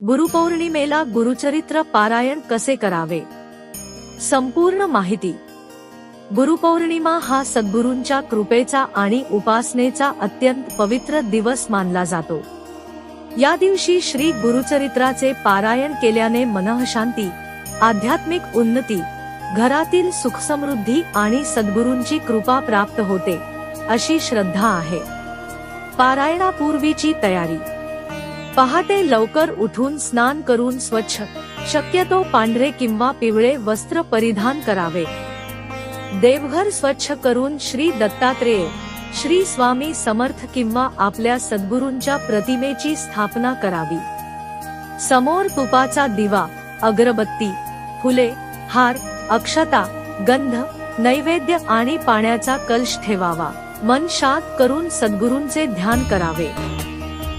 गुरुपौर्णिमेला गुरुचरित्र पारायण कसे करावे? संपूर्ण माहिती. गुरुपौर्णिमा हा सद्गुरूंच्या कृपेचा आणि उपासनेचा अत्यंत पवित्र दिवस मानला जातो. या दिवशी श्री गुरुचरित्राचे पारायण केल्याने मनःशांती, आध्यात्मिक उन्नती, घरातील सुखसमृद्धी आणि सद्गुरूंची कृपा प्राप्त होते, अशी श्रद्धा आहे. पारायणापूर्वीची तयारी. पहाटे लवकर उठून स्नान करून स्वच्छ, शक्यतो पांढरे किंवा पिवळे वस्त्र परिधान करावे. देवघर स्वच्छ करून श्री दत्तात्रेय, श्री स्वामी समर्थ किंवा आपल्या सद्गुरूंच्या प्रतिमेची स्थापना करावी. समोर तुपाचा दिवा, अगरबत्ती, फुले, हार, अक्षता, गंध, नैवेद्य आणि पाण्याचा कलश ठेवावा. मन शांत करून सद्गुरूंचे ध्यान करावे.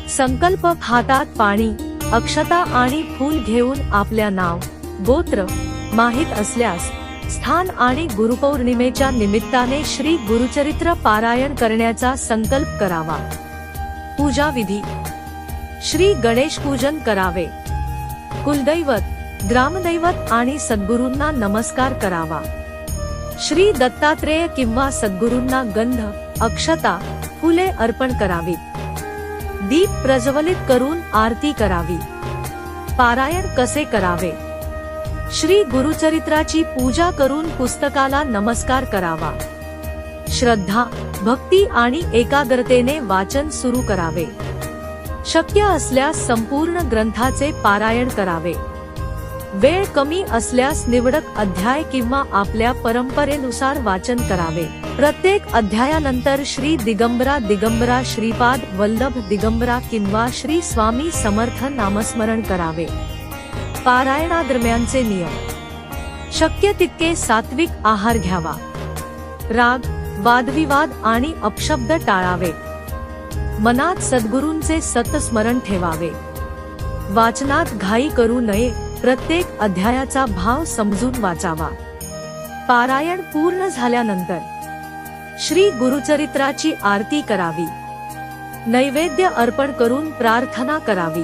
संकल्प. हातात पाणी, अक्षता आणि फूल घेऊन आपल्या नाव, गोत्र माहित असल्यास स्थान आणि गुरुपौर्णिमेच्या निमित्ताने श्री गुरुचरित्र पारायण करण्याचा संकल्प करावा. पूजा विधी. श्री गणेश पूजन करावे. कुलदैवत, ग्रामदैवत आणि सद्गुरूंना नमस्कार करावा. श्री दत्तात्रेय किंवा सद्गुरूंना गंध, अक्षता, फुले अर्पण करावीत. दीप प्रज्वलित करून आरती करावी. पारायण कसे करावे? श्री गुरुचरित्राची पूजा करून पुस्तकाला नमस्कार करावा. श्रद्धा, भक्ती आणि एकाग्रतेने वाचन सुरू करावे. शक्य असल्यास संपूर्ण ग्रंथाचे पारायण करावे. वेळ कमी असल्यास निवडक अध्याय किंवा आपल्या परंपरेनुसार वाचन करावे. प्रत्येक अध्यायानंतर श्री दिगंबरा दिगंबरा, श्रीपाद वल्लभ दिगंबरा किंवा श्री स्वामी समर्थ नामस्मरण करावे. पारायणादरम्यानचे नियम. शक्य तितके सात्विक आहार घ्यावा. राग, वादविवाद आणि अपशब्द टाळावे. मनात सद्गुरूंचे सतस्मरण ठेवावे. वाचनात घाई करू नये. प्रत्येक अध्यायाचा भाव समजून वाचावा. पारायण पूर्ण झाल्यानंतर श्री गुरुचरित्राची आरती करावी. नैवेद्य अर्पण करून प्रार्थना करावी.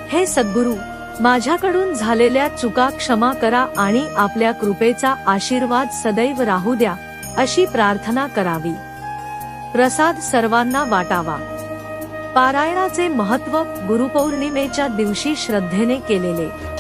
हे सद्गुरू, माझ्याकडून झालेल्या चुका क्षमा करा आणि आपल्या कृपेचा आशीर्वाद सदैव राहू द्या, अशी प्रार्थना करावी. प्रसाद सर्वांना वाटावा. पारायणाचे महत्त्व. गुरुपौर्णिमेच्या दिवशी श्रद्धेने केलेले